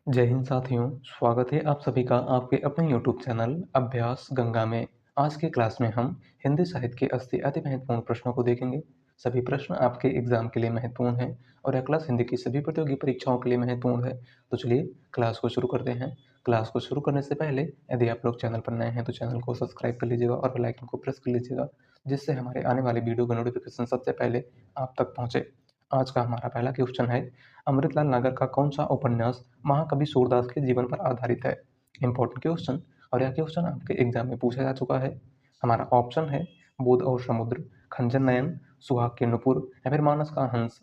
जय हिंद साथियों, स्वागत है आप सभी का आपके अपने यूट्यूब चैनल अभ्यास गंगा में। आज की क्लास में हम हिंदी साहित्य के 80 अति महत्वपूर्ण प्रश्नों को देखेंगे। सभी प्रश्न आपके एग्जाम के लिए महत्वपूर्ण हैं और यह क्लास हिंदी की सभी प्रतियोगी परीक्षाओं के लिए महत्वपूर्ण है। तो चलिए क्लास को शुरू करते हैं। क्लास को शुरू करने से पहले यदि आप लोग चैनल पर नए हैं तो चैनल को सब्सक्राइब कर लीजिएगा और बेल आइकन को प्रेस कर लीजिएगा, जिससे हमारे आने वाले वीडियो का नोटिफिकेशन सबसे पहले आप तक पहुँचे। आज का हमारा पहला क्वेश्चन है, अमृतलाल नागर का कौन सा उपन्यास महाकवि सूरदास के जीवन पर आधारित है? इंपॉर्टेंट क्वेश्चन, और यह क्वेश्चन आपके एग्जाम में पूछा जा चुका है। हमारा ऑप्शन है बोध और समुद्र, खंजन नयन, सुहाग के नुपुर या फिर मानस का हंस।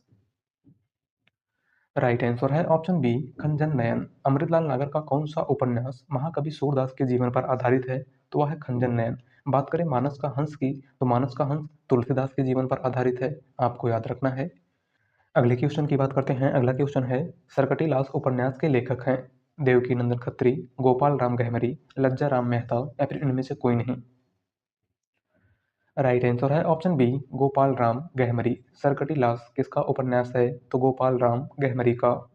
राइट आंसर है ऑप्शन बी, खंजन नयन। अमृतलाल नागर का कौन सा उपन्यास महाकवि सूरदास के जीवन पर आधारित है? तो वह है खंजन नयन। बात करें मानस का हंस की, तो मानस का हंस तुलसीदास के जीवन पर आधारित है, आपको याद रखना है। अगले क्वेश्चन की बात करते हैं। अगला क्वेश्चन है, सरकटीलास उपन्यास के लेखक हैं देवकी नंदन खत्री, गोपाल राम गहमरी, लज्जा राम मेहता या फिर इनमें से कोई नहीं। राइट आंसर है ऑप्शन बी, गोपाल राम गहमरी। सरकटीलास किसका उपन्यास है? तो गोपाल राम गहमरी का।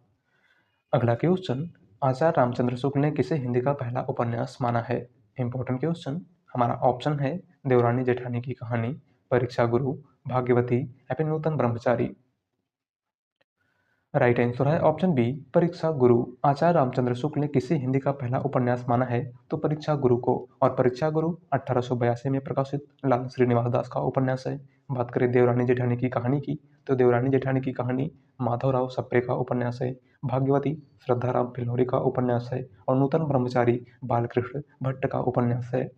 अगला क्वेश्चन, आचार्य रामचंद्र शुक्ल ने किसे हिंदी का पहला उपन्यास माना है? Important question. हमारा ऑप्शन है देवरानी जेठानी की कहानी, परीक्षा गुरु, भाग्यवती या फिर नूतन ब्रह्मचारी। राइट आंसर है ऑप्शन बी, परीक्षा गुरु। आचार्य रामचंद्र शुक्ल ने किसी हिंदी का पहला उपन्यास माना है? तो परीक्षा गुरु को। और परीक्षा गुरु 1882 में प्रकाशित लाल श्रीनिवास दास का उपन्यास है। बात करें देवरानी जेठानी की कहानी की, तो देवरानी जेठानी की कहानी माधवराव सप्रे का उपन्यास है। भाग्यवती श्रद्धाराम फिल्लोरी का उपन्यास है और नूतन ब्रह्मचारी बालकृष्ण भट्ट का उपन्यास है।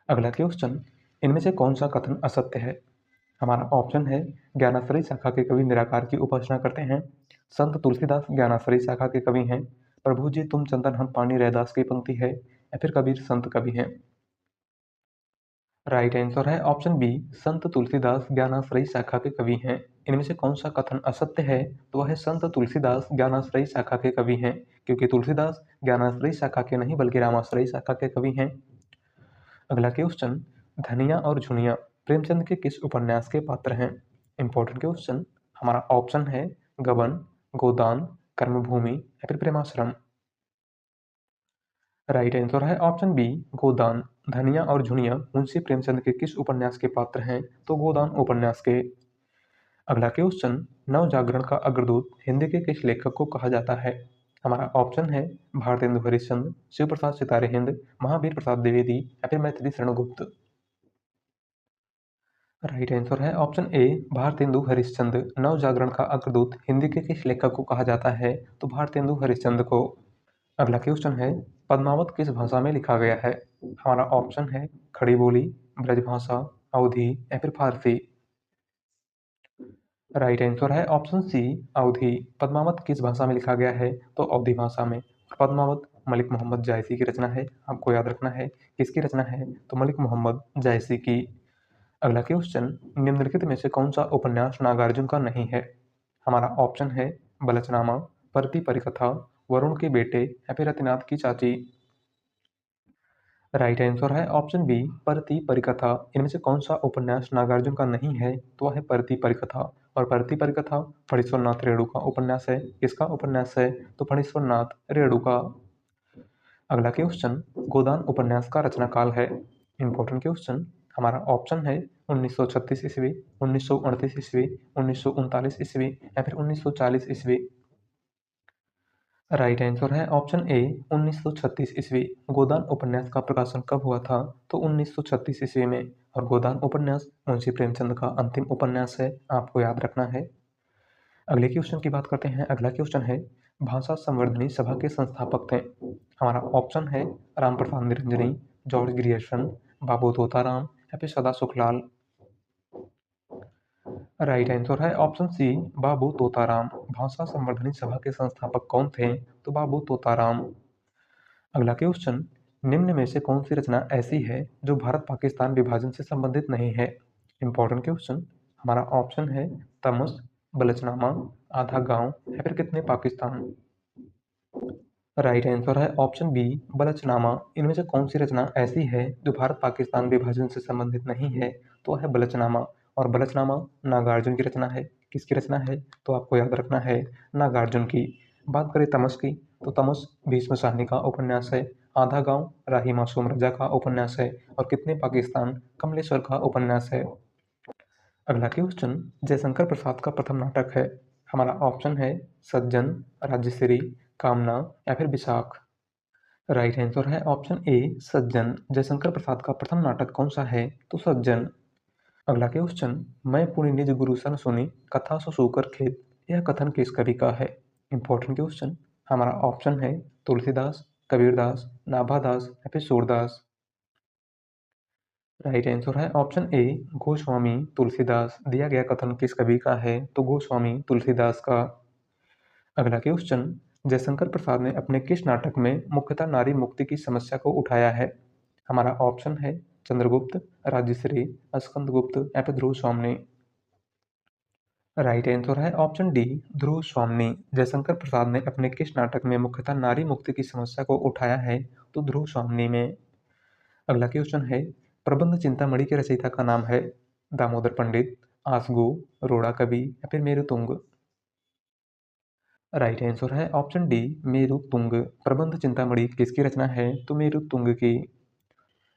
अगला क्वेश्चन, इनमें से कौन सा कथन असत्य है? हमारा ऑप्शन है ज्ञानाश्रयी शाखा के कवि निराकार की उपासना करते हैं, संत तुलसीदास ज्ञानाश्रयी शाखा के कवि हैं, प्रभु जी तुम चंदन हम पानी रैदास की पंक्ति है, या फिर कबीर संत कवि हैं। राइट आंसर है ऑप्शन बी, संत तुलसीदास ज्ञानाश्रयी शाखा के कवि हैं। इनमें से कौन सा कथन असत्य है? तो वह है संत तुलसीदास ज्ञानाश्रयी शाखा के कवि हैं, क्योंकि तुलसीदास ज्ञानाश्रयी शाखा के नहीं बल्कि रामाश्रयी शाखा के कवि हैं। अगला क्वेश्चन, धनिया और झुनिया प्रेमचंद के किस उपन्यास के पात्र हैं? Important question. हमारा ऑप्शन है गबन, गोदान, कर्मभूमि या फिर प्रेमाश्रम। राइट आंसर है ऑप्शन बी, गोदान। धनिया और झुनिया मुंशी प्रेमचंद के किस उपन्यास के पात्र हैं? तो गोदान उपन्यास के। अगला क्वेश्चन, नव जागरण का अग्रदूत हिंदी के किस लेखक को कहा जाता है? हमारा ऑप्शन है भारतेंदु हरिश्चंद्र, शिव प्रसाद सितारे हिंद, महावीर प्रसाद द्विवेदी या फिर मैथिली शरण गुप्त। राइट आंसर है ऑप्शन ए, भारतेंदु हरिश्चंद्र। नव जागरण का अग्रदूत हिंदी के किस लेखक को कहा जाता है? तो भारतेंदु हरिश्चंद्र को। अगला क्वेश्चन है, पद्मावत किस भाषा में लिखा गया है? हमारा ऑप्शन है खड़ी बोली, ब्रजभाषा, अवधी या फिर फारसी। राइट आंसर है ऑप्शन सी, अवधी। पद्मावत किस भाषा में लिखा गया है? तो अवधी भाषा में। पद्मावत मलिक मोहम्मद जायसी की रचना है, आपको याद रखना है किसकी रचना है? तो मलिक मोहम्मद जायसी की। अगला क्वेश्चन, निम्नलिखित में से कौन सा उपन्यास नागार्जुन का नहीं है? हमारा ऑप्शन है बलचनामा, परती परिकथा, वरुण के बेटे या फिर रतिनाथ की चाची। राइट आंसर है ऑप्शन बी, परती परिकथा। इनमें से कौन सा उपन्यास नागार्जुन का नहीं है? तो वह है परती परिकथा। और परती परिकथा फणीश्वर नाथ रेणु का उपन्यास है। किसका उपन्यास है? तो फणीश्वर नाथ रेणु का। अगला क्वेश्चन, गोदान उपन्यास का रचना काल है। Important question. हमारा ऑप्शन है 1936 ईस्वी, 1938 ईस्वी, 1939 ईस्वी या फिर 1940 ईस्वी। राइट आंसर है ऑप्शन ए, 1936 ईस्वी। गोदान उपन्यास का प्रकाशन कब हुआ था? तो 1936 ईस्वी में। और गोदान उपन्यास मुंशी प्रेमचंद का अंतिम उपन्यास है, आपको याद रखना है। अगले क्वेश्चन की बात करते हैं। अगला क्वेश्चन है, भाषा संवर्धनी सभा के संस्थापक थे। हमारा ऑप्शन है राम प्रसाद निरंजनी, जॉर्ज ग्रियर्सन, बाबू तोताराम या फिर सदा सुखलाल। राइट आंसर है ऑप्शन सी, बाबू तोताराम। भाषा संवर्धनी सभा के संस्थापक कौन थे? तो बाबू तोताराम। अगला क्वेश्चन, निम्न में से कौन सी रचना ऐसी है जो भारत पाकिस्तान विभाजन से संबंधित नहीं है? Important question. हमारा ऑप्शन है तमस, बलचनामा, आधा गांव या फिर कितने पाकिस्तान। राइट आंसर है ऑप्शन बी, बलचनामा। इनमें से कौन सी रचना ऐसी है जो भारत पाकिस्तान विभाजन से संबंधित नहीं है? तो है बलचनामा। और बलचनामा नागार्जुन की रचना है। किसकी रचना है? तो आपको याद रखना है नागार्जुन की। बात करें तमस की, तो तमस भीष्म साहनी का उपन्यास है। आधा गांव राही मासूम रजा का उपन्यास है। और कितने पाकिस्तान कमलेश्वर का उपन्यास है। अगला क्वेश्चन जयशंकर प्रसाद का प्रथम नाटक है। हमारा ऑप्शन है सज्जन, राज्यश्री, कामना या फिर विशाख। राइट आंसर है ऑप्शन ए सज्जन। जयशंकर प्रसाद का प्रथम नाटक कौन सा है? तो सज्जन। अगला क्वेश्चन मैं पुनि निज गुरु सन सुनी कथा सो सूकर खेत, यह कथन किस कवि का है? Important question. हमारा ऑप्शन है तुलसीदास, कबीरदास, नाभादास या फिर सूरदास। राइट आंसर है ऑप्शन ए गोस्वामी तुलसीदास। दिया गया कथन किस कवि का है? तो गोस्वामी तुलसीदास का। अगला क्वेश्चन जयशंकर प्रसाद ने अपने किस नाटक में मुख्यतः नारी मुक्ति की समस्या को उठाया है? हमारा ऑप्शन है चंद्रगुप्त, राज्यश्री, स्कंदगुप्त या फिर ध्रुव स्वामिनी। राइट आंसर है ऑप्शन डी ध्रुव स्वामिनी। जयशंकर प्रसाद ने अपने किस नाटक में मुख्यतः नारी मुक्ति की समस्या को उठाया है? तो ध्रुव स्वामिनी में। अगला क्वेश्चन है प्रबंध चिंतामणि के रचयिता का नाम है? दामोदर पंडित, आसगु, रोड़ा कवि या फिर मेरुतुंग। राइट आंसर है ऑप्शन डी मेरुतुंग। प्रबंध चिंतामणि किसकी रचना है? तो मेरुतुंग की।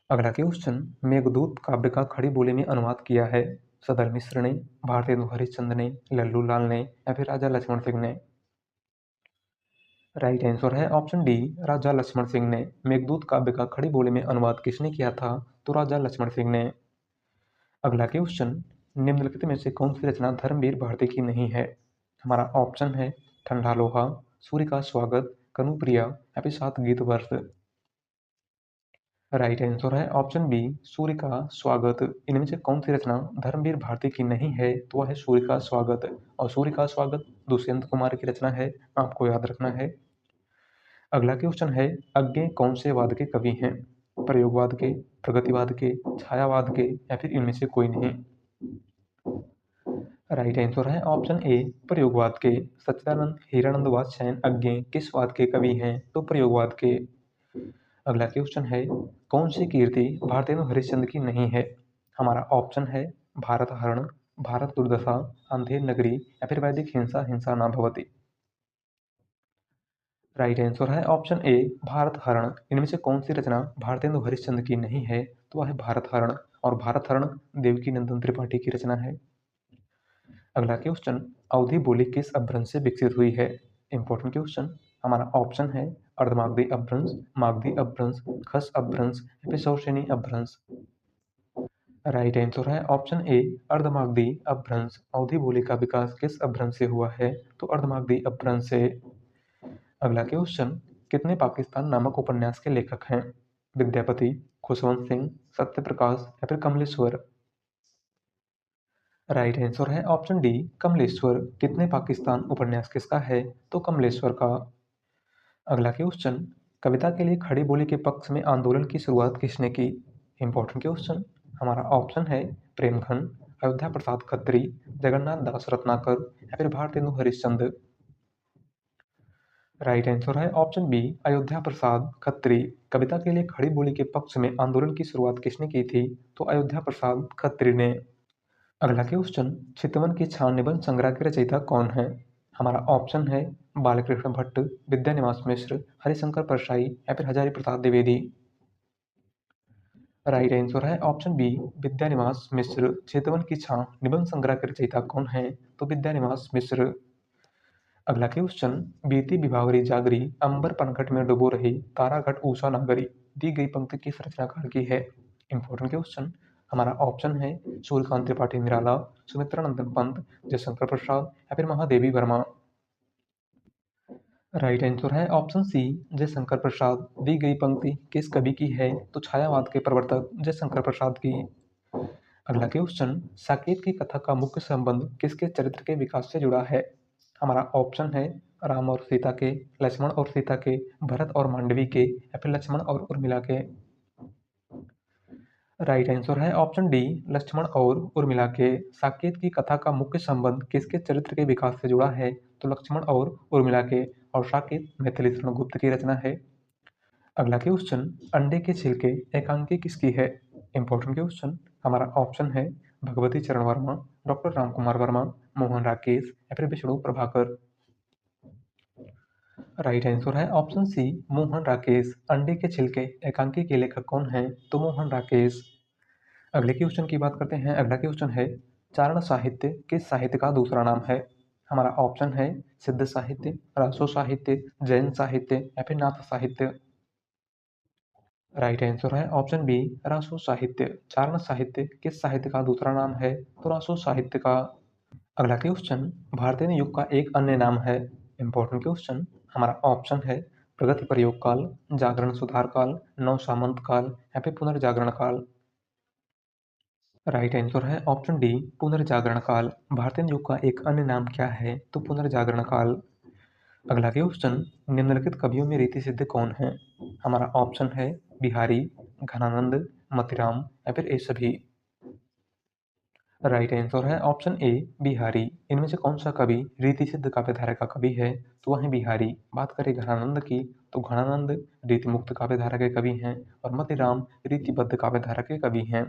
अगला क्वेश्चन मेघदूत काव्य का खड़ी बोली में अनुवाद किया है? सदर मिश्र ने, भारतेंदु हरिश्चंद्र ने, लल्लू लाल ने या फिर राजा लक्ष्मण सिंह ने। राइट आंसर है ऑप्शन डी राजा लक्ष्मण सिंह ने। मेघदूत काव्य का खड़ी बोली में अनुवाद किसने किया था? तो राजा लक्ष्मण सिंह ने। अगला क्वेश्चन निम्नलिखित में से कौन सी रचना धर्मवीर भारती की नहीं है? हमारा ऑप्शन है ठंडा लोहा, सूर्य का स्वागत, कनुप्रिया या फिर सात गीत वर्ष। राइट आंसर है ऑप्शन बी सूर्य का स्वागत। इनमें से कौन सी रचना धर्मवीर भारती की नहीं है? तो वह है सूर्य का स्वागत। और सूर्य का स्वागत दुष्यंत कुमार की रचना है, आपको याद रखना है। अगला क्वेश्चन है अज्ञे कौन से वाद के कवि हैं? प्रयोगवाद के, प्रगतिवाद के, छायावाद के या फिर इनमें से कोई नहीं। राइट आंसर है ऑप्शन ए प्रयोगवाद के। सच्चिदानंद, हीरानंद वात्स्यायन अज्ञे किस वाद के कवि हैं? तो प्रयोगवाद के। अगला क्वेश्चन है कौन सी कीर्ति भारतेंदु हरिश्चंद्र की नहीं है? हमारा ऑप्शन है भारत हरण, भारत दुर्दशा, अंधेर नगरी या फिर वैदिक हिंसा हिंसा न भवति। राइट आंसर है ऑप्शन ए भारत हरण। इनमें से कौन सी रचना भारतेंदु हरिश्चंद्र की नहीं है? तो वह है भारत हरण। और भारत हरण देवकी नंदन त्रिपाठी की रचना है। अगला क्वेश्चन अवधी बोली किस अपभ्रंश से विकसित हुई है? Important question. हमारा ऑप्शन है अर्धमागधी अपभ्रंश, मागधी अपभ्रंश, खस अपभ्रंश या फिर सौशेनी अपभ्रंश। राइट आंसर है ऑप्शन ए अर्धमागधी अपभ्रंश। अवधी बोली का विकास किस अपभ्रंश से हुआ है? तो अर्धमागधी अपभ्रंश से। अगला क्वेश्चन कितने पाकिस्तान नामक उपन्यास के लेखक हैं? विद्यापति, खुशवंत सिंह, सत्यप्रकाश या फिर कमलेश्वर। राइट आंसर है ऑप्शन डी कमलेश्वर। कितने पाकिस्तान उपन्यास किसका है? तो कमलेश्वर का। अगला क्वेश्चन कविता के लिए खड़ी बोली के पक्ष में आंदोलन की शुरुआत किसने की? Important question. हमारा ऑप्शन है प्रेमघन, अयोध्या प्रसाद खत्री, जगन्नाथ दास रत्नाकर या फिर भारतेंदु हरिश्चंद्र। राइट आंसर है ऑप्शन बी अयोध्या प्रसाद खत्री। कविता के लिए खड़ी बोली के पक्ष में आंदोलन की शुरुआत किसने की थी? तो अयोध्या प्रसाद खत्री ने। अगला क्वेश्चन चितवन की छान निबंध संग्रह के रचयिता कौन है? हमारा ऑप्शन है बालकृष्ण भट्ट, विद्यानिवास मिश्र, हरिशंकर परसाई या फिर हजारी प्रसाद द्विवेदी। राइट आंसर है ऑप्शन बी विद्यानिवास मिश्र। चितवन की छान निबंध संग्रह के रचयिता कौन है? तो विद्यानिवास मिश्र। अगला क्वेश्चन बीती विभावरी जागरी अंबर पनघट में डुबो रही तारा घट ऊषा नागरी, दी गई पंक्ति किस रचनाकार की है? Important question. हमारा ऑप्शन है सूर्यकांत त्रिपाठी निराला, सुमित्रा नंदन पंत, जयशंकर प्रसाद या फिर महादेवी वर्मा। राइट आंसर है ऑप्शन सी जयशंकर प्रसाद। दी गई पंक्ति किस कवि की है? तो छायावाद के प्रवर्तक जयशंकर प्रसाद की। अगला क्वेश्चन साकेत की कथा का मुख्य संबंध किसके चरित्र के विकास से जुड़ा है? हमारा ऑप्शन है राम और सीता के, लक्ष्मण और सीता के, भरत और मांडवी के या फिर लक्ष्मण और उर्मिला के। राइट आंसर है ऑप्शन डी लक्ष्मण और उर्मिला के। साकेत की कथा का मुख्य संबंध किसके चरित्र के विकास से जुड़ा है? तो लक्ष्मण और उर्मिला के। और साकेत मैथिली शरण गुप्त की रचना है। अगला क्वेश्चन अंडे के छिलके एकांकी किसकी है? Important question. हमारा ऑप्शन है भगवती चरण वर्मा, डॉक्टर राम कुमार वर्मा, मोहन राकेश या फिर विष्णु प्रभाकर। राइट आंसर है ऑप्शन सी मोहन राकेश। अंडे के छिलके एकांकी के लेखक कौन हैं? तो मोहन राकेश। अगले क्वेश्चन की बात करते हैं। अगला क्वेश्चन है चारण साहित्य किस साहित्य का दूसरा नाम है? हमारा ऑप्शन है सिद्ध साहित्य, रासो साहित्य, जैन साहित्य या फिर नाथ साहित्य। राइट आंसर है ऑप्शन बी रासो साहित्य। चारण साहित्य किस साहित्य का दूसरा नाम है? तो रासो साहित्य का। अगला क्वेश्चन भारतीय युग का एक अन्य नाम है। Important question. हमारा ऑप्शन है प्रगति प्रयोग काल, जागरण सुधार काल, नव सामंत काल या फिर पुनर्जागरण काल। राइट आंसर है ऑप्शन डी पुनर्जागरण काल। भारतीय युग का एक अन्य नाम क्या है? तो पुनर्जागरण काल। अगला क्वेश्चन निम्नलिखित कवियों में रीति सिद्ध कौन है? हमारा ऑप्शन है बिहारी, घनानंद, मतिराम या फिर ये सभी। राइट आंसर है ऑप्शन ए बिहारी। इनमें से कौन सा कवि रीति सिद्ध काव्यधारा का कवि है? तो वह है बिहारी। बात करें घनानंद की तो घनानंद रीति मुक्त काव्यधारा के कवि हैं और मतिराम रीतिबद्ध काव्यधारा के कवि हैं।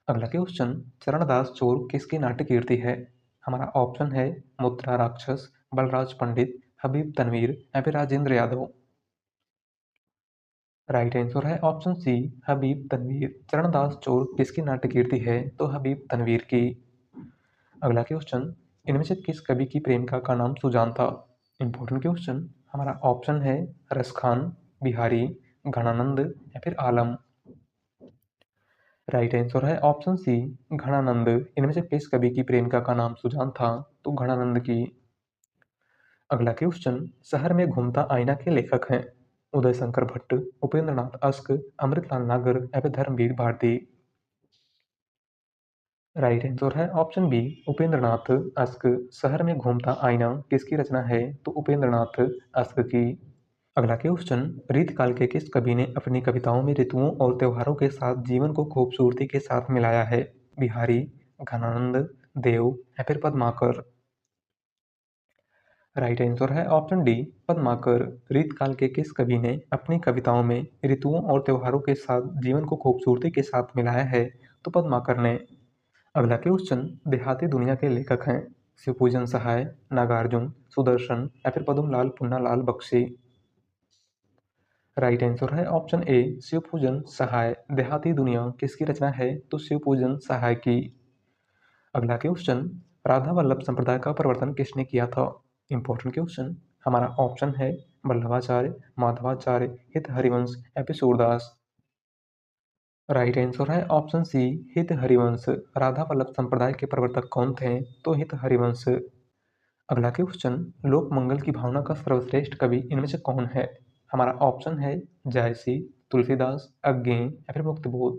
अगला क्वेश्चन चरणदास चोर किसकी नाट्य कीर्ति है? हमारा ऑप्शन है मुद्रा राक्षस, बलराज पंडित, हबीब तनवीर या फिर राजेंद्र यादव। राइट आंसर है ऑप्शन सी हबीब तनवीर। चरणदास चोर किसकी नाट्य कीर्ति है? तो हबीब तनवीर की। अगला क्वेश्चन इनमें से किस कवि की प्रेमिका का नाम सुजान था? Important question. हमारा ऑप्शन है रसखान, बिहारी, घनानंद या फिर आलम। राइट आंसर है ऑप्शन सी घनानंद। इनमें से किस कवि की प्रेमिका का नाम सुजान था? तो घनानंद की। अगला क्वेश्चन शहर में घूमता आईना के लेखक हैं? उदय शंकर भट्ट, उपेंद्र नाथ अश्क, अमृतलाल नागर या फिर धर्मवीर भारती। राइट आंसर है ऑप्शन बी उपेंद्र नाथ अश्क। शहर में घूमता आईना किसकी रचना है? तो उपेंद्र नाथ अश्क की। अगला क्वेश्चन रीतकाल के किस कवि ने अपनी कविताओं में ऋतुओं और त्योहारों के साथ जीवन को खूबसूरती के साथ मिलाया है? बिहारी, घनानंद, देव या फिर पद्माकर। राइट आंसर है ऑप्शन डी पद्माकर। रीतकाल के किस कवि ने अपनी कविताओं में ऋतुओं और त्योहारों के साथ जीवन को खूबसूरती के साथ मिलाया है? तो पद्माकर ने। अगला क्वेश्चन देहाती दुनिया के लेखक हैं? शिवपूजन सहाय, नागार्जुन, सुदर्शन या फिर पद्मलाल पुन्नालाल बख्शी। राइट आंसर है ऑप्शन ए शिवपूजन सहाय। देहाती दुनिया किसकी रचना है? तो शिवपूजन सहाय की। अगला क्वेश्चन राधा वल्लभ संप्रदाय का प्रवर्तन किसने किया था? Important question. हमारा ऑप्शन है वल्लभाचार्य, माधवाचार्य, हित हरिवंश या फिर सूरदास। राइट आंसर है ऑप्शन सी हित हरिवंश। राधा वल्लभ संप्रदाय के प्रवर्तक कौन थे? तो हित हरिवंश। अगला क्वेश्चन लोक मंगल की भावना का सर्वश्रेष्ठ कवि इनमें से कौन है? हमारा ऑप्शन है जायसी, तुलसीदास, अज्ञेय या फिर मुक्तबोध।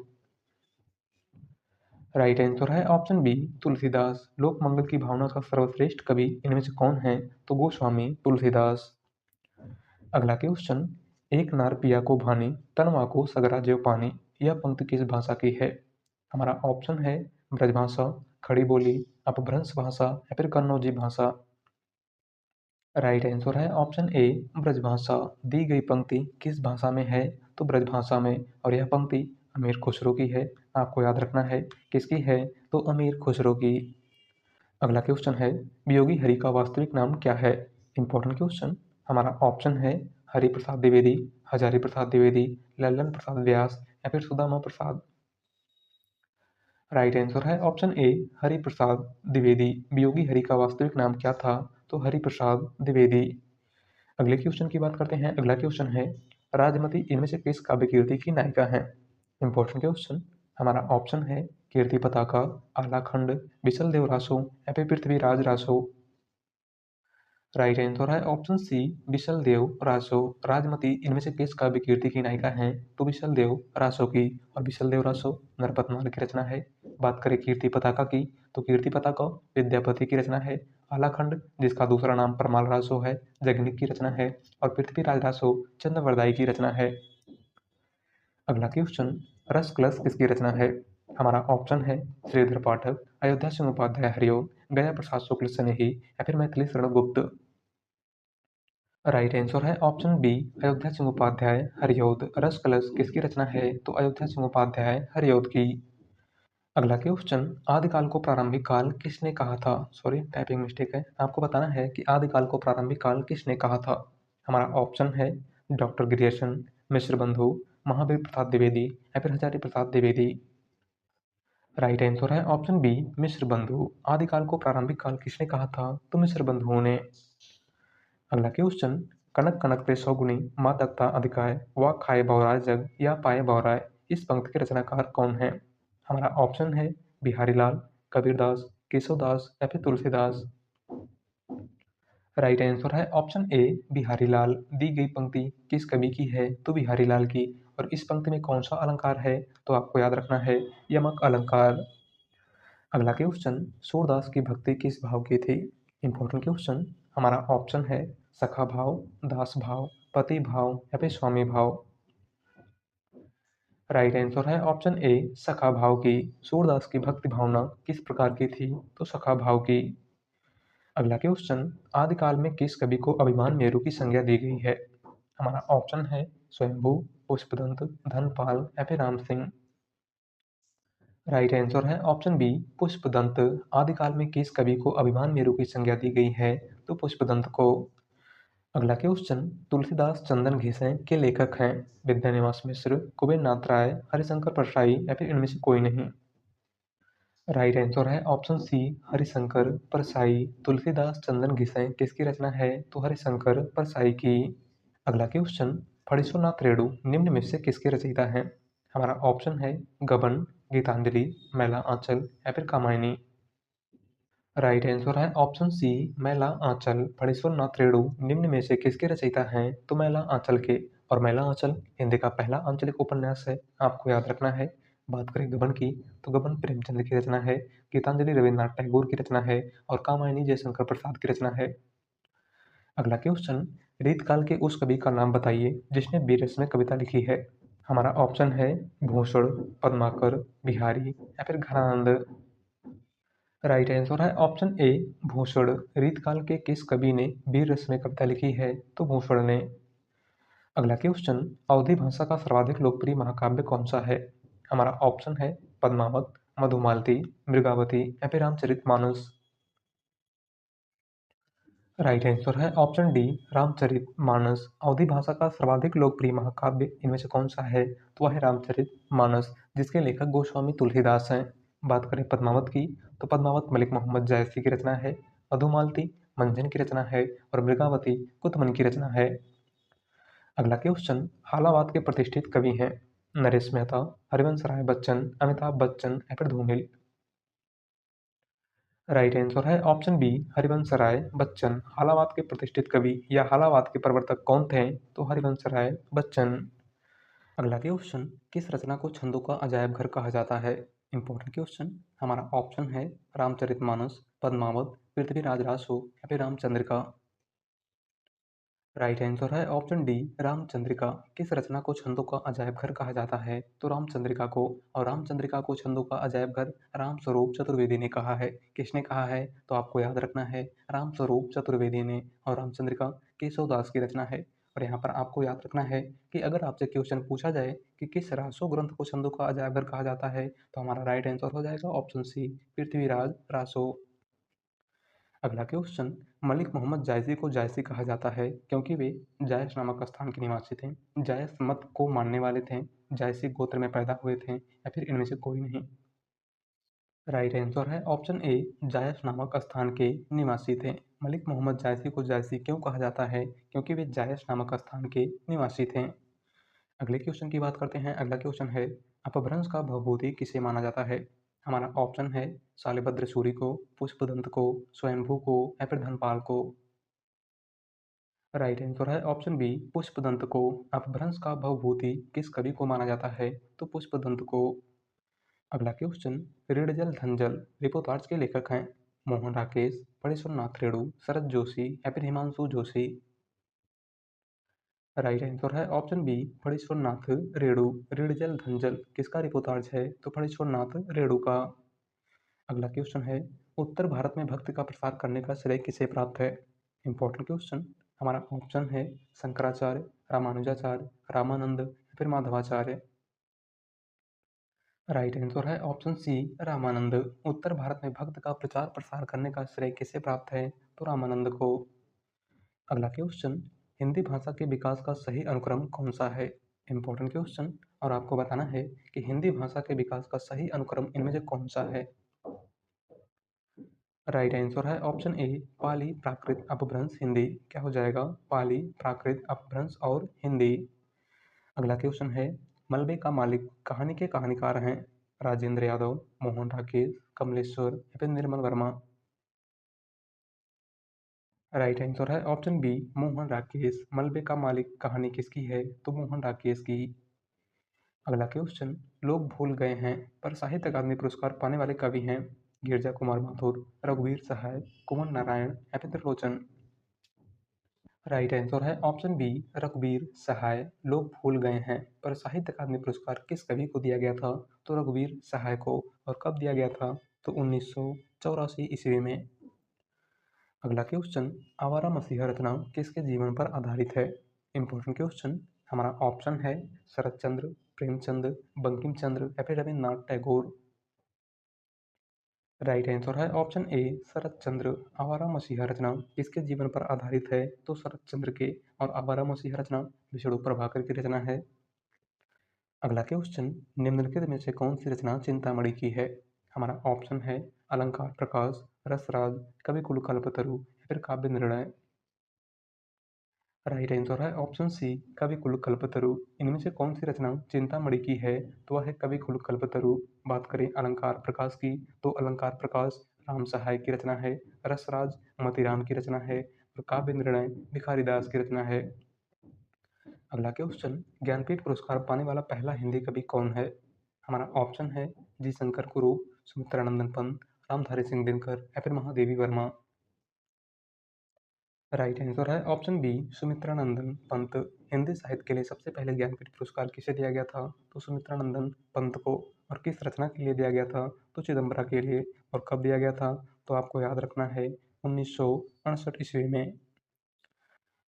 राइट आंसर है ऑप्शन बी तुलसीदास। लोक मंगल की भावना का सर्वश्रेष्ठ कवि इनमें से कौन है? तो गोस्वामी तुलसीदास। अगला क्वेश्चन एक नार पिया को भानी, तनवा को सगरा ज्यों पानी। यह पंक्ति किस भाषा की है? हमारा ऑप्शन है ब्रजभाषा, खड़ी बोली, अपभ्रंश भाषा या फिर कन्नौजी भाषा। राइट आंसर है ऑप्शन ए ब्रजभाषा। दी गई पंक्ति किस भाषा में है? तो ब्रजभाषा में। और यह पंक्ति अमीर खुसरो की है। आपको याद रखना है किसकी है? तो अमीर खुसरो की। अगला क्वेश्चन है वियोगी हरि का वास्तविक नाम क्या है? Important question. हमारा ऑप्शन है हरि प्रसाद द्विवेदी, हजारी प्रसाद द्विवेदी, लल्लन प्रसाद व्यास या फिर सुदामा प्रसाद। राइट आंसर है ऑप्शन ए हरि प्रसाद द्विवेदी। वियोगी हरि का वास्तविक नाम क्या था? तो हरि प्रसाद द्विवेदी। अगले क्वेश्चन की बात करते हैं। अगला क्वेश्चन है राजमती इनमें से किस काव्य कीर्ति की नायिका है? Important question. हमारा ऑप्शन है कीर्ति पताका, आलाखंड, बिसल देव रासो या फिर पृथ्वीराज रासो। राइट आंसर है ऑप्शन सी बिसल देव रासो। राजमती इनमें से किस काव्य कीर्ति की नायिका है? तो बिसल देव रासो की। और बिसल देव रासो नरपतमाल की रचना है। बात करें कीर्ति पताका की तो कीर्ति पताका विद्यापति की रचना है। आलाखंड जिसका दूसरा नाम परमाल रासो है, जगनिक की रचना है। और पृथ्वीराज रासो चंद्रवरदाई की रचना है। अगला क्वेश्चन रस कलश किसकी रचना है? हमारा ऑप्शन है श्रीधर पाठक, अयोध्या सिंह उपाध्याय हरिओम, गया प्रसाद शुक्ल स्नेही या फिर मैथिली शरण गुप्त। राइट आंसर है ऑप्शन बी अयोध्या सिंह उपाध्याय हरिओद। रस कलश किसकी रचना है? तो अयोध्या सिंह उपाध्याय हरिओद की। अगला क्वेश्चन आदिकाल को प्रारंभिक काल किसने कहा था? सॉरी टाइपिंग मिस्टेक है। आपको बताना है कि आदिकाल को प्रारंभिक काल किसने कहा था? हमारा ऑप्शन है डॉक्टर ग्रियर्सन, मिश्र बंधु, महावीर प्रसाद द्विवेदी या फिर हजारी प्रसाद द्विवेदी। राइट आंसर है ऑप्शन बी मिश्र बंधु। आदिकाल को प्रारंभिक काल किसने कहा था? तो मिश्र बंधुओं ने। अगला क्वेश्चन, कनक कनक पे सौगुनी माँ तख्ता अधिकाय वा खाए बहुराय जग या पाए बहुराय, इस पंक्ति के रचनाकार कौन है? हमारा ऑप्शन है बिहारी लाल, कबीरदास, केशवदास या फिर तुलसीदास। राइट आंसर है ऑप्शन ए बिहारी लाल। दी गई पंक्ति किस कवि की है? तो बिहारी लाल की। और इस पंक्ति में कौन सा अलंकार है? तो आपको याद रखना है यमक अलंकार। अगला क्वेश्चन, सूरदास की भक्ति किस भाव की थी? Important question. हमारा ऑप्शन है सखा भाव, दास भाव, पति भाव या फिर स्वामी भाव। राइट आंसर है ऑप्शन ए सखा भाव की। सूरदास की भक्ति भावना किस प्रकार की थी? तो सखा भाव की। अगला क्वेश्चन, आदिकाल में किस कवि को अभिमान मेरु की संज्ञा दी गई है? हमारा ऑप्शन है स्वयंभू, पुष्पदंत, धनपाल या फिर राम सिंह। राइट आंसर है ऑप्शन बी पुष्पदंत। आदिकाल में किस कवि को अभिमान मेरु की संज्ञा दी गई है? तो पुष्पदंत को। अगला क्वेश्चन, तुलसीदास चंदन घिसें के लेखक हैं? विद्यानिवास मिश्र, कुबेर नाथ राय, हरिशंकर परसाई या फिर इनमें से कोई नहीं। राइट आंसर है ऑप्शन सी हरिशंकर परसाई। तुलसीदास चंदन घिसें किसकी रचना है? तो हरिशंकर परसाई की। अगला क्वेश्चन, फणीश्वरनाथ रेणु निम्न में से किसके रचयिता हैं? हमारा ऑप्शन है गबन, गीतांजलि, मैला आंचल या फिर कामायनी। राइट आंसर है ऑप्शन सी मैला आंचल। फणीश्वरनाथ रेणु निम्न में से किसके रचयिता हैं? तो मैला आंचल के। और मैला आंचल हिंदी का पहला आंचलिक उपन्यास है, आपको याद रखना है। बात करें गबन की, तो गबन प्रेमचंद की रचना है, गीतांजलि रविन्द्रनाथ टैगोर की रचना है और कामायनी जयशंकर प्रसाद की रचना है। अगला क्वेश्चन, रीतकाल के उस कवि का नाम बताइए जिसने वीर रस में कविता लिखी है? हमारा ऑप्शन है भूषण, पद्माकर, बिहारी या फिर घनानंद। राइट आंसर है ऑप्शन ए भूषण। रीतकाल के किस कवि ने वीर रस में कविता लिखी है? तो भूषण ने। अगला क्वेश्चन, अवधी भाषा का सर्वाधिक लोकप्रिय महाकाव्य कौन सा है? हमारा ऑप्शन है पद्मावत, मधुमालती, मृगावती या फिर रामचरितमानस। राइट आंसर है ऑप्शन डी रामचरितमानस। अवधी भाषा का सर्वाधिक लोकप्रिय महाकाव्य इनमें से कौन सा है? तो वह है रामचरितमानस, जिसके लेखक गोस्वामी तुलसीदास हैं। बात करें पद्मावत की, तो पद्मावत मलिक मोहम्मद जायसी की रचना है, मधुमालती मंझन की रचना है और मृगावती कुतमन की रचना है। अगला क्वेश्चन, हालावाद के प्रतिष्ठित कवि हैं? नरेश मेहता, हरिवंश राय बच्चन, अमिताभ बच्चन या फिर धूमिल। राइट आंसर है ऑप्शन बी हरिवंश राय बच्चन। हालावाद के प्रतिष्ठित कवि या हालावाद के प्रवर्तक कौन थे? तो हरिवंश राय बच्चन। अगला क्वेश्चन, किस रचना को छंदों का अजायब घर कहा जाता है? Important question. हमारा ऑप्शन है रामचरितमानस, पद्मावत, पृथ्वीराज रासो या फिर रामचंद्रिका। राइट आंसर है ऑप्शन डी रामचंद्रिका। किस रचना को छंदों का अजायब घर कहा जाता है? तो रामचंद्रिका को। और रामचंद्रिका को छंदों का अजायब घर रामस्वरूप चतुर्वेदी ने कहा है। किसने कहा है? तो आपको याद रखना है रामस्वरूप चतुर्वेदी ने। और रामचंद्रिका केशवदास की रचना है। और यहाँ पर आपको याद रखना है कि अगर आपसे क्वेश्चन पूछा जाए कि किस रासो ग्रंथ को छंदों का अजायब घर कहा जाता है, तो हमारा राइट आंसर हो जाएगा ऑप्शन सी पृथ्वीराज रासो। अगला क्वेश्चन, मलिक मोहम्मद जायसी को जायसी कहा जाता है क्योंकि वे जायस नामक स्थान के निवासी थे, जायस मत को मानने वाले थे, जायसी गोत्र में पैदा हुए थे या फिर इनमें से कोई नहीं। राइट आंसर है ऑप्शन ए जायस नामक स्थान के निवासी थे। मलिक मोहम्मद जायसी को जायसी क्यों कहा जाता है? क्योंकि वे जायस नामक स्थान के निवासी थे। अगले क्वेश्चन की बात करते हैं। अगला क्वेश्चन है, अपभ्रंश का भवभूति किसे माना जाता है? हमारा ऑप्शन है शालिभद्र सूरी को, पुष्पदंत को, स्वयंभू को या फिर धनपाल को। राइट आंसर है ऑप्शन बी पुष्पदंत को। अपभ्रंश का भवभूति किस कवि को माना जाता है? तो पुष्पदंत को। अगला क्वेश्चन, ऋणजल धनजल रिपोर्टार्च के लेखक हैं? मोहन राकेश, परेश्वर नाथ रेणु, शरद जोशी या फिर हिमांशु जोशी। राइट आंसर है ऑप्शन बी फणीश्वर नाथ रेणु। ऋणजल धनजल किसका रिपोर्टार्च है? तो फणीश्वर नाथ रेणु का। अगला क्वेश्चन है, उत्तर भारत में भक्ति का प्रसार करने का श्रेय किसे प्राप्त है? Important question. हमारा ऑप्शन है शंकराचार्य, रामानुजाचार्य, रामानंद या फिर माधवाचार्य। राइट आंसर है ऑप्शन सी रामानंद। उत्तर भारत में भक्त का प्रचार प्रसार करने का श्रेय किसे प्राप्त है? तो रामानंद को। अगला क्वेश्चन, हिंदी भाषा के विकास का सही अनुक्रम कौन-सा है? Important question. और आपको बताना है कि हिंदी भाषा के विकास का सही अनुक्रम इनमें से कौन-सा है? राइट आंसर है ऑप्शन ए, पाली, प्राकृत, अपभ्रंश, हिंदी। क्या हो जाएगा? पाली, प्राकृत, अपभ्रंश और हिंदी। अगला क्वेश्चन है, मलबे का मालिक कहानी के कहानीकार हैं? राजेंद्र यादव, मोहन राकेश, कमलेश्वर या फिर निर्मल वर्मा। राइट आंसर है ऑप्शन बी, मोहन राकेश। मलबे का मालिक कहानी किसकी है? तो मोहन राकेश की। अगला क्वेश्चन, लोग भूल गए हैं पर साहित्य अकादमी पुरस्कार पाने वाले कवि हैं? गिरजा कुमार माथुर, रघुवीर सहाय, कुंवर नारायण या फिर त्रिलोचन। राइट आंसर है ऑप्शन बी, रघुवीर सहाय। लोग भूल गए हैं पर साहित्य अकादमी पुरस्कार किस कवि को दिया गया था? तो रघुवीर सहाय को। और कब दिया गया था? तो 1984 ईस्वी में। अगला क्वेश्चन, आवारा मसीहा रचना किसके जीवन पर आधारित है? Important question. हमारा ऑप्शन है शरत चंद्र, प्रेमचंद, बंकिम चंद्र या फिर रविन्द्रनाथ टैगोर। राइट आंसर है ऑप्शन ए, शरत चंद्र। आवारा मसीहा रचना किसके जीवन पर आधारित है? तो शरत चंद्र के। और आवारा मसीहा रचना विष्णु प्रभाकर की रचना है। अगला क्वेश्चन, निम्नलिखित में से कौन सी रचना चिंतामणि की है? हमारा ऑप्शन है अलंकार प्रकाश, रसराज, कविकुल कल्पतरु या फिर काव्य निर्णय। राइट आंसर है ऑप्शन सी, कविकुल कल्पतरु। इनमें से कौन सी रचना चिंतामणि की है? तो वह है कविकुल कल्पतरु। बात करें अलंकार प्रकाश की, तो अलंकार प्रकाश राम सहाय की रचना है। रसराज मतीराम की रचना है। और काव्य निर्णय भिखारीदास की रचना है। अगला क्वेश्चन, ज्ञानपीठ पुरस्कार पाने वाला पहला हिंदी कवि कौन है? हमारा ऑप्शन है जी शंकर कुरूप, सुमित्रानंदन पंत, रामधारी सिंह दिनकर या फिर महादेवी वर्मा। राइट आंसर है ऑप्शन बी, सुमित्रानंदन पंत। हिंदी साहित्य के लिए सबसे पहले ज्ञानपीठ पुरस्कार किसे दिया गया था? तो सुमित्रानंदन पंत को। और किस रचना के लिए दिया गया था? तो चिदम्बरा के लिए। और कब दिया गया था? तो आपको याद रखना है 1968 ईस्वी में।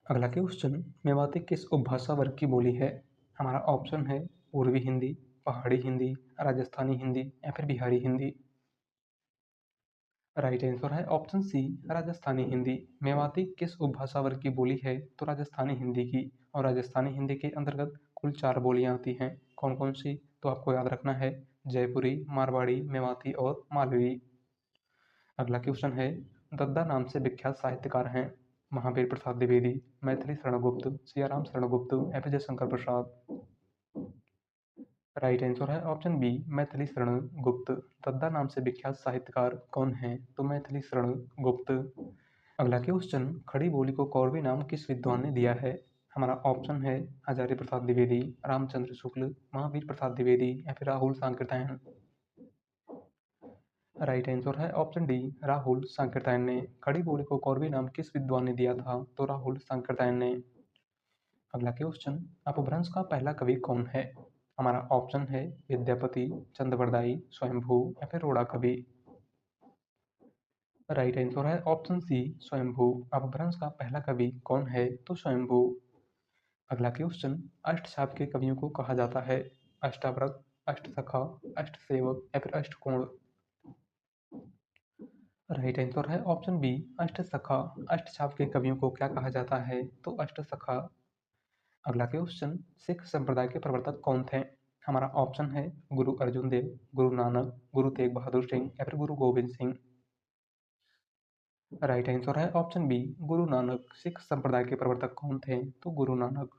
अगला क्वेश्चन, मेवाती किस उपभाषा वर्ग की बोली है? हमारा ऑप्शन है पूर्वी हिंदी, पहाड़ी हिंदी, राजस्थानी हिंदी या फिर बिहारी हिंदी। राइट आंसर है ऑप्शन सी, राजस्थानी हिंदी। मेवाती किस उपभाषा वर्ग की बोली है? तो राजस्थानी हिंदी की। और राजस्थानी हिंदी के अंतर्गत कुल 4 बोलियां आती हैं। कौन कौन सी? तो आपको याद रखना है जयपुरी, मारवाड़ी, मेवाती और मालवी। अगला क्वेश्चन है, दद्दा नाम से विख्यात साहित्यकार हैं? महावीर प्रसाद द्विवेदी, मैथिली शरण गुप्त, सियाराम शरण गुप्त या फिर जयशंकर प्रसाद। राइट आंसर है ऑप्शन बी, मैथिली शरण गुप्त। दद्दा नाम से विख्यात साहित्यकार कौन है? तो मैथिली शरण गुप्त। अगला क्वेश्चन, खड़ी बोली को कौरवी नाम किस विद्वान ने दिया है? हमारा ऑप्शन है आचार्य प्रसाद द्विवेदी, रामचंद्र शुक्ल, महावीर प्रसाद द्विवेदी या फिर राहुल सांकृत्यायन। राइट आंसर है ऑप्शन डी, राहुल सांकृत्यायन ने। खड़ी बोली को कौरवी नाम किस विद्वान ने दिया था? तो राहुल सांकृत्यायन ने। अगला क्वेश्चन, अपभ्रंश का पहला कवि कौन है? हमारा ऑप्शन है विद्यापति, चंद्रवरदाई, स्वयंभू या फिर रोड़ा कवि। राइट आंसर है ऑप्शन सी, स्वयंभू। अपभ्रंश का पहला कवि कौन है? तो स्वयंभू। अगला क्वेश्चन, अष्टछाप के कवियों को कहा जाता है? अष्टावक्र, अष्टसखा, अष्टसेवक या फिर अष्टकोण। राइट आंसर है ऑप्शन बी, अष्टसखा। अष्टछाप के कवियों को क्या कहा जाता है? तो अष्टसखा। अगला क्वेश्चन, सिख संप्रदाय के प्रवर्तक कौन थे? हमारा ऑप्शन है गुरु अर्जुन देव, गुरु नानक, गुरु तेग बहादुर सिंह या फिर गुरु गोविंद सिंह। राइट आंसर है ऑप्शन बी, गुरु नानक। सिख संप्रदाय के प्रवर्तक कौन थे? तो गुरु नानक।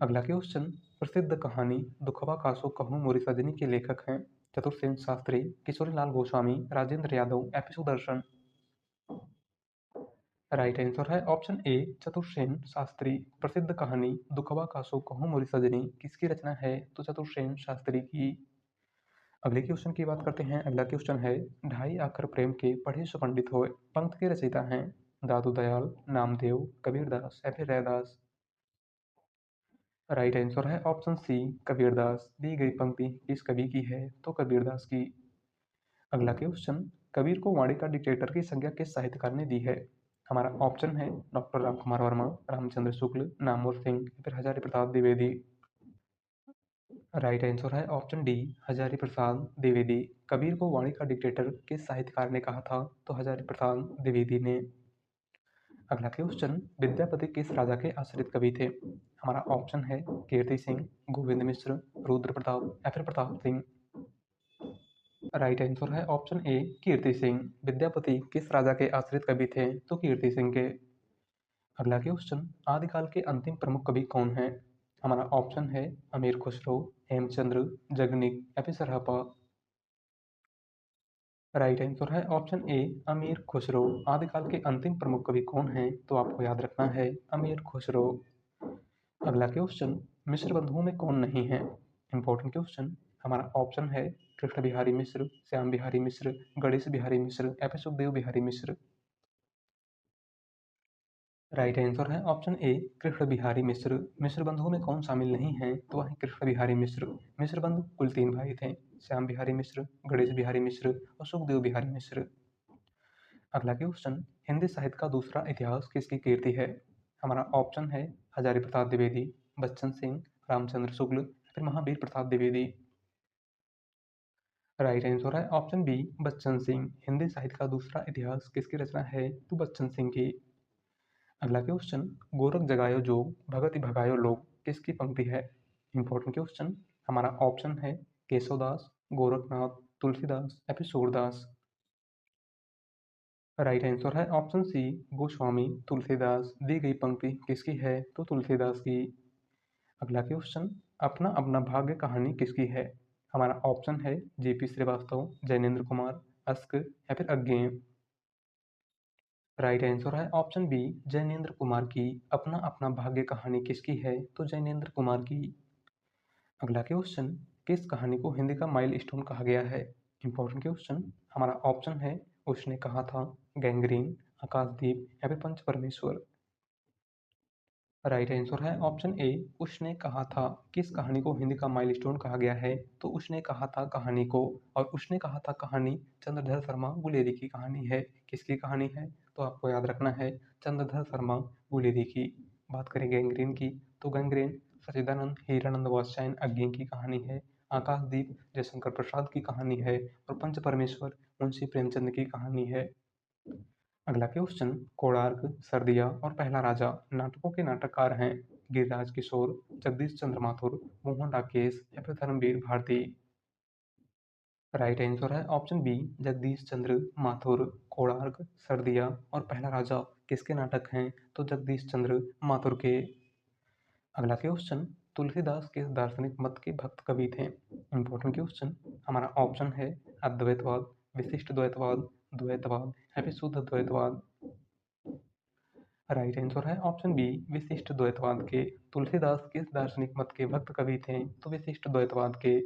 अगला क्वेश्चन, प्रसिद्ध कहानी दुखवा कासो कहूँ मोरी सजनी के लेखक हैं? चतुर्सेन शास्त्री, किशोरीलाल गोस्वामी, राजेंद्र यादव या फिर सुदर्शन। राइट आंसर है ऑप्शन ए, चतुर्सेन शास्त्री। प्रसिद्ध कहानी दुखवा कासो कहूँ मोरी सजनी किसकी रचना है? तो चतुर्सेन शास्त्री की। अगले क्वेश्चन की बात करते हैं। अगला क्वेश्चन है, ढाई आकर प्रेम के पढ़े सुपंडित होए पंक्ति के रचयिता हैं? दादू दयाल, नामदेव, कबीरदास या फिर रैदास। राइट आंसर है ऑप्शन सी, कबीरदास। दी गई पंक्ति किस कवि की है? तो कबीरदास की। अगला क्वेश्चन, कबीर को वाणी का डिक्टेटर की संज्ञा किस साहित्यकार ने दी है? हमारा ऑप्शन है डॉक्टर राम कुमार वर्मा, रामचंद्र शुक्ल, नामवर सिंह या फिर हजारी प्रसाद द्विवेदी। राइट आंसर है ऑप्शन डी, हजारी प्रसाद द्विवेदी। कबीर को वाणी का डिक्टेटर किस साहित्यकार ने कहा था? तो हजारी प्रसाद द्विवेदी ने। अगला क्वेश्चन, विद्यापति किस राजा के आश्रित कवि थे? हमारा ऑप्शन है कीर्ति सिंह, गोविंद मिश्र, रुद्र प्रताप या फिर प्रताप सिंह। राइट आंसर है ऑप्शन ए कीर्ति सिंह। विद्यापति किस राजा के आश्रित कवि थे? तो कीर्ति सिंह के। अगला क्वेश्चन, आदिकाल के अंतिम प्रमुख कवि कौन हैं? हमारा ऑप्शन है अमीर खुसरो, हेमचंद्र, जगनिक या फिर सरहपा। राइट आंसर है ऑप्शन ए अमीर खुसरो। आदिकाल के अंतिम प्रमुख कवि कौन हैं? तो आपको याद रखना है अमीर खुसरो। अगला क्वेश्चन, मिश्र बंधुओं में कौन नहीं है? Important question. हमारा ऑप्शन है कृष्ण बिहारी मिश्र, श्याम बिहारी मिश्र, गणेश बिहारी मिश्र या फिर सुखदेव बिहारी मिश्र। राइट आंसर है ऑप्शन ए कृष्ण बिहारी मिश्र। मिश्र बंधुओं में कौन शामिल नहीं है? तो वह कृष्ण बिहारी मिश्र। मिश्र बंधु कुल 3 भाई थे, श्याम बिहारी मिश्र, गणेश बिहारी मिश्र और सुखदेव बिहारी मिश्र। अगला क्वेश्चन, हिंदी साहित्य का दूसरा इतिहास किसकी कीर्ति है? हमारा ऑप्शन है हजारी प्रसाद द्विवेदी, बच्चन सिंह, रामचंद्र शुक्ल, फिर महावीर प्रसाद द्विवेदी। राइट आंसर है ऑप्शन बी बच्चन सिंह। हिंदी साहित्य का दूसरा इतिहास किसकी रचना है? तो बच्चन सिंह की। अगला क्वेश्चन, गोरख जगायो जोग भगति भगायो लोग किसकी पंक्ति है? Important question. हमारा ऑप्शन है केशवदास, गोरखनाथ, तुलसीदास या फिर सूरदास। राइट आंसर है ऑप्शन सी गोस्वामी तुलसीदास। दी गई पंक्ति किसकी है? तो तुलसीदास की। अगला क्वेश्चन, अपना अपना भाग्य कहानी किसकी है? हमारा ऑप्शन है जेपी श्रीवास्तव, जैनेन्द्र कुमार, अस्क या फिर अज्ञेय। राइट आंसर है ऑप्शन बी जैनेन्द्र कुमार की। अपना अपना भाग्य कहानी किसकी है? तो जैनेन्द्र कुमार की। अगला क्वेश्चन, किस कहानी को हिंदी का माइल स्टोन कहा गया है? Important question. हमारा ऑप्शन है उसने कहा था, गैंग्रीन, आकाशदीप या फिर पंच परमेश्वर। राइट आंसर है ऑप्शन ए उसने कहा था। किस कहानी को हिंदी का माइलस्टोन कहा गया है? तो उसने कहा था कहानी को। और उसने कहा था कहानी चंद्रधर शर्मा गुलेरी की कहानी है। किसकी कहानी है? तो आपको याद रखना है चंद्रधर शर्मा गुलेरी की। बात करें गैंग्रीन की, तो गैंग्रीन सच्चिदानंद हीरानंद वात्स्यायन अज्ञे की कहानी है। आकाशदीप जयशंकर प्रसाद की कहानी है और पंच परमेश्वर मुंशी प्रेमचंद की कहानी है। अगला क्वेश्चन, कोणार्क, सर्दिया और पहला राजा नाटकों के नाटककार हैं गिरिराज किशोर, जगदीश चंद्र माथुर, मोहन राकेश या फिर धर्मवीर भारती। राइट आंसर है ऑप्शन बी जगदीश चंद्र माथुर। कोणार्क, सर्दिया और पहला राजा किसके नाटक हैं? तो जगदीश चंद्र माथुर के। अगला क्वेश्चन, तुलसीदास किस दार्शनिक मत के भक्त कवि थे? Important question. हमारा ऑप्शन है अद्वैतवाद, विशिष्ट द्वैतवाद, द्वैतवाद या फिर शुद्ध द्वैतवाद। राइट आंसर है ऑप्शन बी विशिष्ट द्वैतवाद के। तुलसीदास किस दार्शनिक मत के भक्त कवि थे? तो विशिष्ट द्वैतवाद के।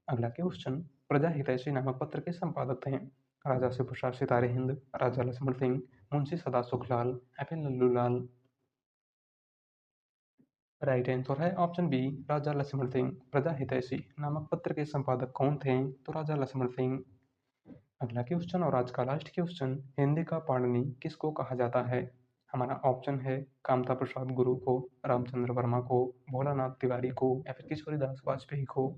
अगला क्वेश्चन, प्रजा हितैषी नामक पत्र के संपादक थे राजा शिव प्रसाद सितारे हिंद, राजा लक्ष्मण सिंह, मुंशी सदा सुखलाल या फिर लल्लू लाल। राइट आंसर है ऑप्शन बी राजा लक्ष्मण सिंह। प्रजा हितैषी नामक पत्र के संपादक कौन थे? तो राजा लक्ष्मण सिंह। अगला क्वेश्चन और आज का लास्ट क्वेश्चन, हिंदी का पाणिनि किसको कहा जाता है? हमारा ऑप्शन है कामता प्रसाद गुरु को, रामचंद्र वर्मा को, भोलानाथ तिवारी को या फिर किशोरीदास वाजपेयी को।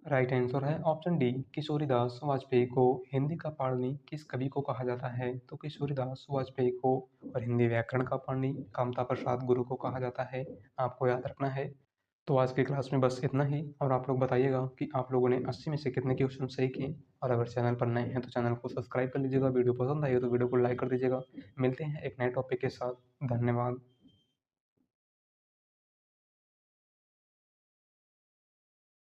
राइट आंसर है ऑप्शन डी किशोरीदास वाजपेयी को। हिंदी का पाणिनि किस कवि को कहा जाता है? तो किशोरीदास वाजपेयी को। और हिंदी व्याकरण का पाणिनि कामता प्रसाद गुरु को कहा जाता है। आपको याद रखना है। तो आज की क्लास में बस इतना ही। और आप लोग बताइएगा कि आप लोगों ने 80 में से कितने क्वेश्चन सही किए। और अगर चैनल पर नए हैं तो चैनल को सब्सक्राइब कर लीजिएगा। वीडियो पसंद आई हो तो वीडियो को लाइक कर दीजिएगा। मिलते हैं एक नए टॉपिक के साथ। धन्यवाद।